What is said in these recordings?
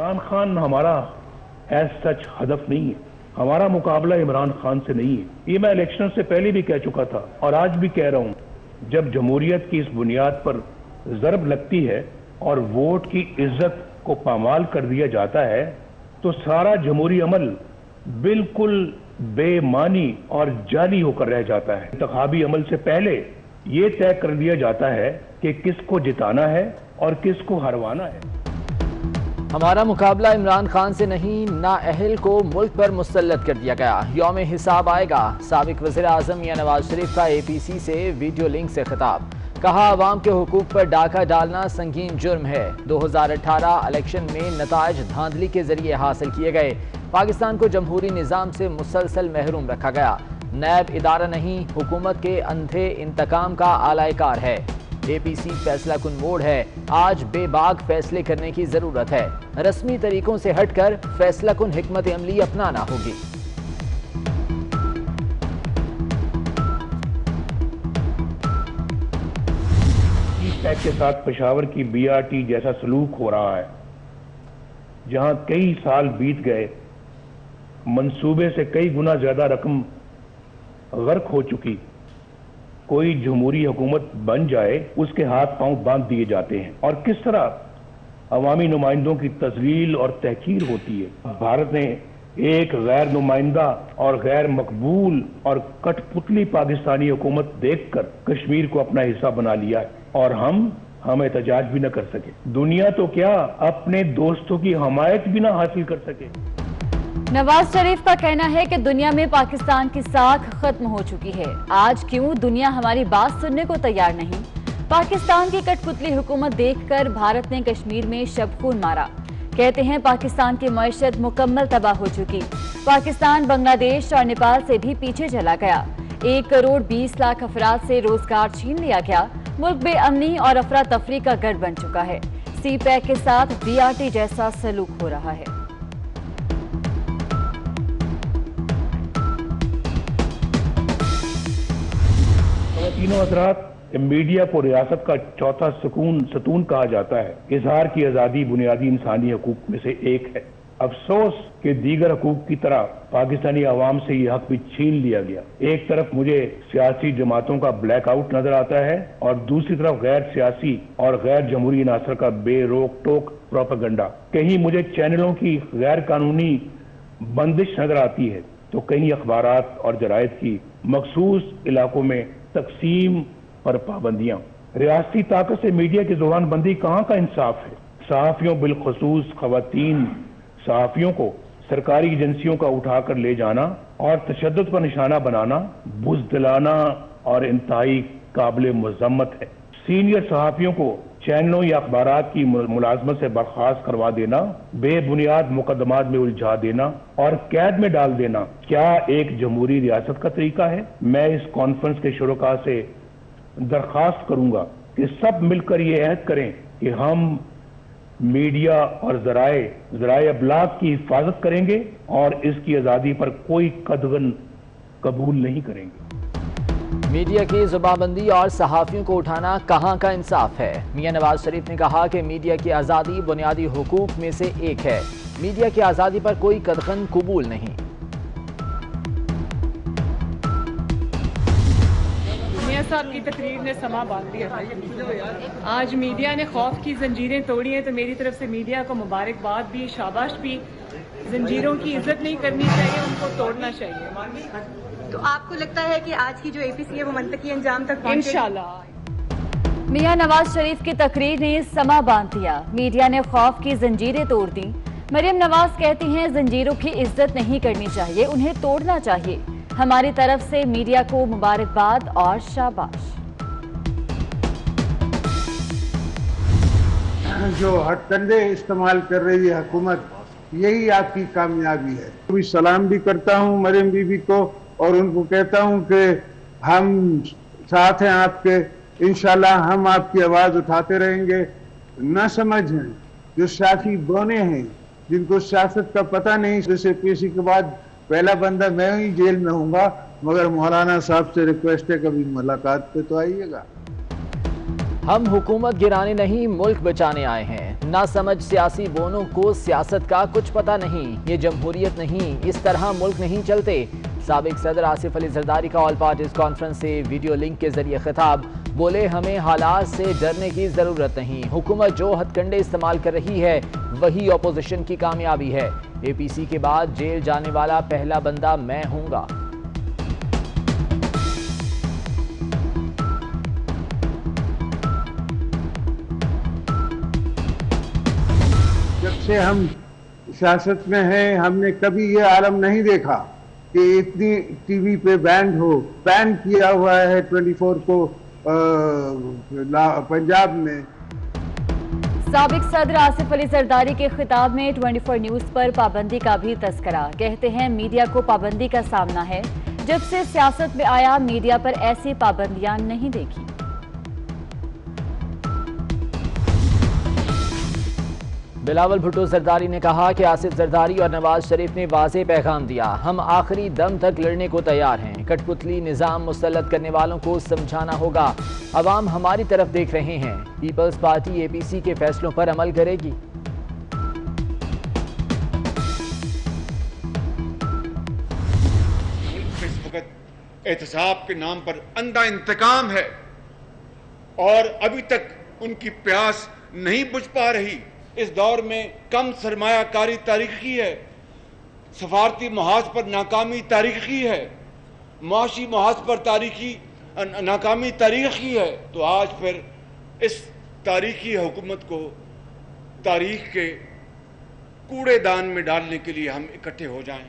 عمران خان ہمارا as such ہدف نہیں ہے، ہمارا مقابلہ عمران خان سے نہیں ہے۔ یہ میں الیکشن سے پہلے بھی کہہ چکا تھا اور آج بھی کہہ رہا ہوں، جب جمہوریت کی اس بنیاد پر ضرب لگتی ہے اور ووٹ کی عزت کو پامال کر دیا جاتا ہے تو سارا جمہوری عمل بالکل بے معنی اور جعلی ہو کر رہ جاتا ہے۔ انتخابی عمل سے پہلے یہ طے کر دیا جاتا ہے کہ کس کو جتانا ہے اور کس کو ہروانا ہے۔ ہمارا مقابلہ عمران خان سے نہیں، نااہل کو ملک پر مسلط کر دیا گیا، یوم حساب آئے گا۔ سابق وزیر اعظم میاں نواز شریف کا اے پی سی سے ویڈیو لنک سے خطاب، کہا عوام کے حقوق پر ڈاکہ ڈالنا سنگین جرم ہے۔ 2018 الیکشن میں نتائج دھاندلی کے ذریعے حاصل کیے گئے، پاکستان کو جمہوری نظام سے مسلسل محروم رکھا گیا۔ نیب ادارہ نہیں، حکومت کے اندھے انتقام کا اعلی کار ہے۔ اے پی سی فیصلہ کن موڑ ہے، آج بے باک فیصلے کرنے کی ضرورت ہے، رسمی طریقوں سے ہٹ کر فیصلہ کن حکمت عملی اپنانا ہوگی۔ پیک کے ساتھ پشاور کی بی آر ٹی جیسا سلوک ہو رہا ہے، جہاں کئی سال بیت گئے، منصوبے سے کئی گنا زیادہ رقم غرق ہو چکی، کوئی جمہوری حکومت بن جائے اس کے ہاتھ پاؤں باندھ دیے جاتے ہیں، اور کس طرح عوامی نمائندوں کی تذلیل اور تحقیر ہوتی ہے۔ بھارت نے ایک غیر نمائندہ اور غیر مقبول اور کٹ پتلی پاکستانی حکومت دیکھ کر کشمیر کو اپنا حصہ بنا لیا ہے، اور ہم احتجاج بھی نہ کر سکے۔ دنیا تو کیا اپنے دوستوں کی حمایت بھی نہ حاصل کر سکے۔ نواز شریف کا کہنا ہے کہ دنیا میں پاکستان کی ساکھ ختم ہو چکی ہے، آج کیوں دنیا ہماری بات سننے کو تیار نہیں؟ پاکستان کی کٹ پتلی حکومت دیکھ کر بھارت نے کشمیر میں شب خون مارا، کہتے ہیں پاکستان کی معیشت مکمل تباہ ہو چکی، پاکستان بنگلہ دیش اور نیپال سے بھی پیچھے چلا گیا، 1 کروڑ 20 لاکھ افراد سے روزگار چھین لیا گیا، ملک بے امنی اور افراتفری کا گڑھ بن چکا ہے، سی پیک کے ساتھ بی آر ٹی جیسا سلوک ہو رہا ہے۔ تینوں حضرات، میڈیا کو ریاست کا چوتھا ستون کہا جاتا ہے۔ اظہار کی آزادی بنیادی انسانی حقوق میں سے ایک ہے۔ افسوس کہ دیگر حقوق کی طرح پاکستانی عوام سے یہ حق بھی چھین لیا گیا۔ ایک طرف مجھے سیاسی جماعتوں کا بلیک آؤٹ نظر آتا ہے اور دوسری طرف غیر سیاسی اور غیر جمہوری عناصر کا بے روک ٹوک پروپیگنڈا۔ کہیں مجھے چینلوں کی غیر قانونی بندش نظر آتی ہے تو کہیں اخبارات اور جرائد کی مخصوص علاقوں میں تقسیم پر پابندیاں۔ ریاستی طاقت سے میڈیا کی زبان بندی کہاں کا انصاف ہے؟ صحافیوں بالخصوص خواتین صحافیوں کو سرکاری ایجنسیوں کا اٹھا کر لے جانا اور تشدد کا نشانہ بنانا بزدلانہ اور انتہائی قابل مذمت ہے۔ سینئر صحافیوں کو چینلوں یا اخبارات کی ملازمت سے برخاست کروا دینا، بے بنیاد مقدمات میں الجھا دینا اور قید میں ڈال دینا کیا ایک جمہوری ریاست کا طریقہ ہے؟ میں اس کانفرنس کے شرکاء سے درخواست کروں گا کہ سب مل کر یہ عہد کریں کہ ہم میڈیا اور ذرائع ابلاغ کی حفاظت کریں گے اور اس کی آزادی پر کوئی قدغن قبول نہیں کریں گے۔ میڈیا کی زبان بندی اور صحافیوں کو اٹھانا کہاں کا انصاف ہے؟ میاں نواز شریف نے کہا کہ میڈیا کی آزادی بنیادی حقوق میں سے ایک ہے، میڈیا کی آزادی پر کوئی قدغن قبول نہیں۔ میاں صاحب کی تقریر نے سما باندھ دیا تھا، آج میڈیا نے خوف کی زنجیریں توڑی ہیں، تو میری طرف سے میڈیا کو مبارکباد بھی، شاباش بھی۔ زنجیروں کی عزت نہیں کرنی چاہیے، ان کو توڑنا چاہیے۔ تو آپ کو لگتا ہے کہ آج کی جو اے پی سی ہے وہ منطقی انجام تک پہنچے؟ انشاءاللہ۔ میاں نواز شریف کی تقریر نے سما باندھ دیا، میڈیا نے خوف کی زنجیریں توڑ دیں۔ مریم نواز کہتی ہیں زنجیروں کی عزت نہیں کرنی چاہیے، انہیں توڑنا چاہیے۔ ہماری طرف سے میڈیا کو مبارکباد اور شاباش۔ جو ہتھ کنڈے استعمال کر رہی ہے حکومت، یہی آپ کی کامیابی ہے۔ بھی سلام بھی کرتا ہوں مریم بی بی کو اور ان کو کہتا ہوں کہ ہم ساتھ ہیں آپ کے، انشاءاللہ ہم آپ کی آواز اٹھاتے رہیں گے۔ نہ سمجھیں جو سیاسی بونے ہیں، جن کو سیاست کا پتہ نہیں، جیسے پی سی کے بعد پہلا بندہ میں ہی جیل میں ہوں گا، مگر مولانا صاحب سے ریکویسٹ ہے کبھی ملاقات پہ تو آئیے گا۔ ہم حکومت گرانے نہیں، ملک بچانے آئے ہیں، نہ سمجھ سیاسی بونوں کو سیاست کا کچھ پتہ نہیں، یہ جمہوریت نہیں، اس طرح ملک نہیں چلتے۔ سابق صدر آصف علی زرداری کا آل پارٹیز کانفرنس سے ویڈیو لنک کے ذریعے خطاب، بولے ہمیں حالات سے ڈرنے کی ضرورت نہیں، حکومت جو ہتھ کنڈے استعمال کر رہی ہے وہی اپوزیشن کی کامیابی ہے، اے پی سی کے بعد جیل جانے والا پہلا بندہ میں ہوں گا۔ جب سے ہم سیاست میں ہیں ہم نے کبھی یہ عالم نہیں دیکھا کہ اتنی ٹی وی پہ بین کیا ہوا ہے 24 کو پنجاب میں۔ سابق صدر آصف علی زرداری کے خطاب میں 24 نیوز پر پابندی کا بھی تذکرہ، کہتے ہیں میڈیا کو پابندی کا سامنا ہے، جب سے سیاست میں آیا میڈیا پر ایسی پابندیاں نہیں دیکھی۔ بلاول بھٹو زرداری نے کہا کہ آصف زرداری اور نواز شریف نے واضح پیغام دیا، ہم آخری دم تک لڑنے کو تیار ہیں، کٹ پتلی نظام مسلط کرنے والوں کو سمجھانا ہوگا، عوام ہماری طرف دیکھ رہے ہیں، پیپلز پارٹی اے پی سی کے فیصلوں پر عمل کرے گی۔ ملک میں اس وقت احتساب کے نام پر اندھا انتقام ہے اور ابھی تک ان کی پیاس نہیں بجھ پا رہی۔ اس دور میں کم سرمایہ کاری تاریخی ہے، سفارتی محاذ پر ناکامی تاریخی ہے، معاشی محاذ پر ناکامی تاریخی ہے، تو آج پھر اس تاریخی حکومت کو تاریخ کے کوڑے دان میں ڈالنے کے لیے ہم اکٹھے ہو جائیں۔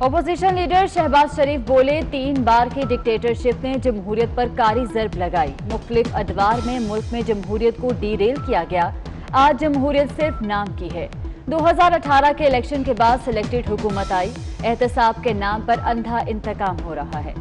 اپوزیشن لیڈر شہباز شریف بولے 3 بار کی ڈکٹیٹرشپ نے جمہوریت پر کاری ضرب لگائی، مختلف ادوار میں ملک میں جمہوریت کو ڈی ریل کیا گیا، آج جمہوریت صرف نام کی ہے۔ 2018 کے الیکشن کے بعد سلیکٹڈ حکومت آئی، احتساب کے نام پر اندھا انتقام ہو رہا ہے۔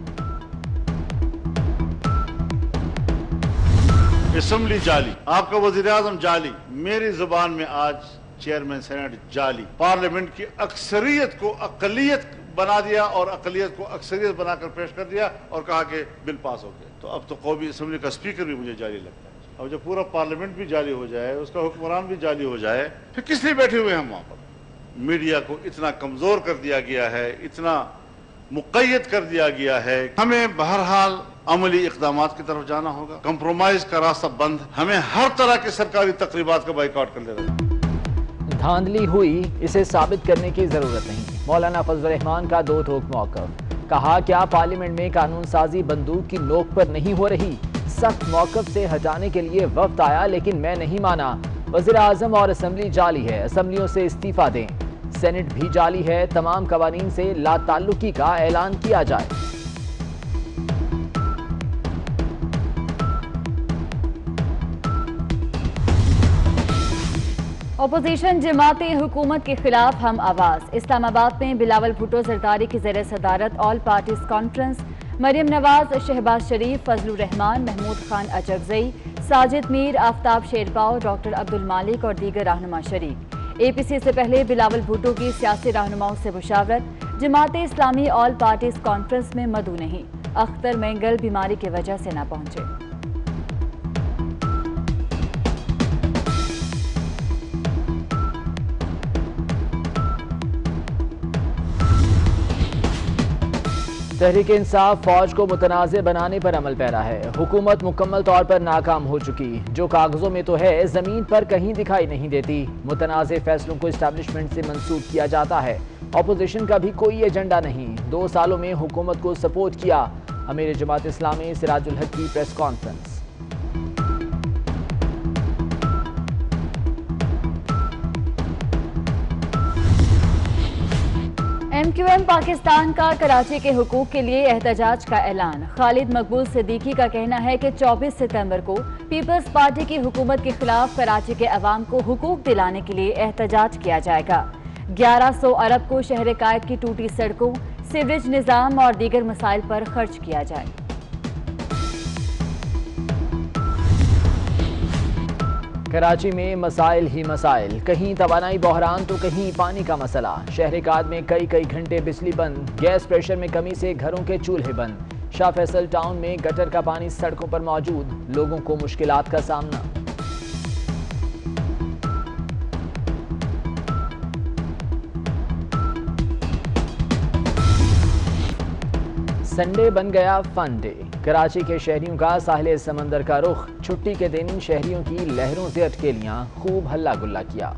اسمبلی جعلی، آپ کا وزیر اعظم جعلی، میری زبان میں آج چیئرمین سینٹ جعلی، پارلیمنٹ کی اکثریت کو اقلیت بنا دیا اور اقلیت کو اکثریت بنا کر پیش کر دیا اور کہا کہ بل پاس ہو گیا، تو اب تو قومی اسمبلی کا اسپیکر بھی مجھے جعلی لگتا ہے۔ اب جب پورا پارلیمنٹ بھی جعلی ہو جائے، اس کا حکمران بھی جعلی ہو جائے، پھر کس لیے بیٹھے ہوئے ہم وہاں پر؟ میڈیا کو اتنا کمزور کر دیا گیا ہے، اتنا مقید کر دیا گیا ہے، ہمیں بہرحال عملی اقدامات کی طرف جانا ہوگا، کمپرومائز کا راستہ بند، ہمیں ہر طرح کے سرکاری تقریبات کا بائیکاٹ کر لینا ہے۔ دھاندلی ہوئی، اسے ثابت کرنے کی ضرورت نہیں، مولانا فضل الرحمان کا دو ٹوک موقف، کہا کیا پارلیمنٹ میں قانون سازی بندوق کی نوک پر نہیں ہو رہی؟ سخت موقف سے ہٹانے کے لیے وقت آیا لیکن میں نہیں مانا، وزیر اعظم اور اسمبلی جعلی ہے، اسمبلیوں سے استعفیٰ دیں، سینٹ بھی جعلی ہے، تمام قوانین سے لا تعلقی کا اعلان کیا جائے۔ اپوزیشن جماعت حکومت کے خلاف ہم آواز، اسلام آباد میں بلاول بھٹو زرداری کی زیر صدارت all parties conference, Maryam Nawaz, Shahbaz شریف، فضل الرحمان، محمود خان اچکزئی، ساجد میر، آفتاب شیرپاؤ، ڈاکٹر عبدالمالک اور دیگر رہنما شریک۔ اے پی سی سے پہلے بلاول بھٹو کی سیاسی رہنماؤں سے مشاورت، Jamaat Islami all parties conference میں مدعو نہیں، اختر مینگل بیماری کی وجہ سے نہ پہنچے۔ تحریک انصاف فوج کو متنازع بنانے پر عمل پیرا ہے، حکومت مکمل طور پر ناکام ہو چکی، جو کاغذوں میں تو ہے زمین پر کہیں دکھائی نہیں دیتی، متنازع فیصلوں کو اسٹیبلشمنٹ سے منسوب کیا جاتا ہے، اپوزیشن کا بھی کوئی ایجنڈا نہیں، 2 سالوں میں حکومت کو سپورٹ کیا، امیر جماعت اسلامی سراج الحق کی press conference. M Q M Pakistan کا کراچی کے حقوق کے لیے احتجاج کا اعلان، خالد مقبول صدیقی کا کہنا ہے کہ 24 ستمبر کو پیپلز پارٹی کی حکومت کے خلاف کراچی کے عوام کو حقوق دلانے کے لیے احتجاج کیا جائے گا، 1100 ارب کو شہر قائد کی ٹوٹی سڑکوں، سیوریج نظام اور دیگر مسائل پر خرچ کیا جائے۔ کراچی میں مسائل ہی مسائل، کہیں توانائی بحران تو کہیں پانی کا مسئلہ، شہر قائد میں کئی گھنٹے بجلی بند، گیس پریشر میں کمی سے گھروں کے چولہے بند، شاہ فیصل ٹاؤن میں گٹر کا پانی سڑکوں پر موجود، لوگوں کو مشکلات کا سامنا۔ سنڈے بن گیا فن ڈے، کراچی کے شہریوں کا ساحل سمندر کا رخ، چھٹی کے دن شہریوں کی لہروں سے اٹکیلیاں، خوب ہلا گلا کیا۔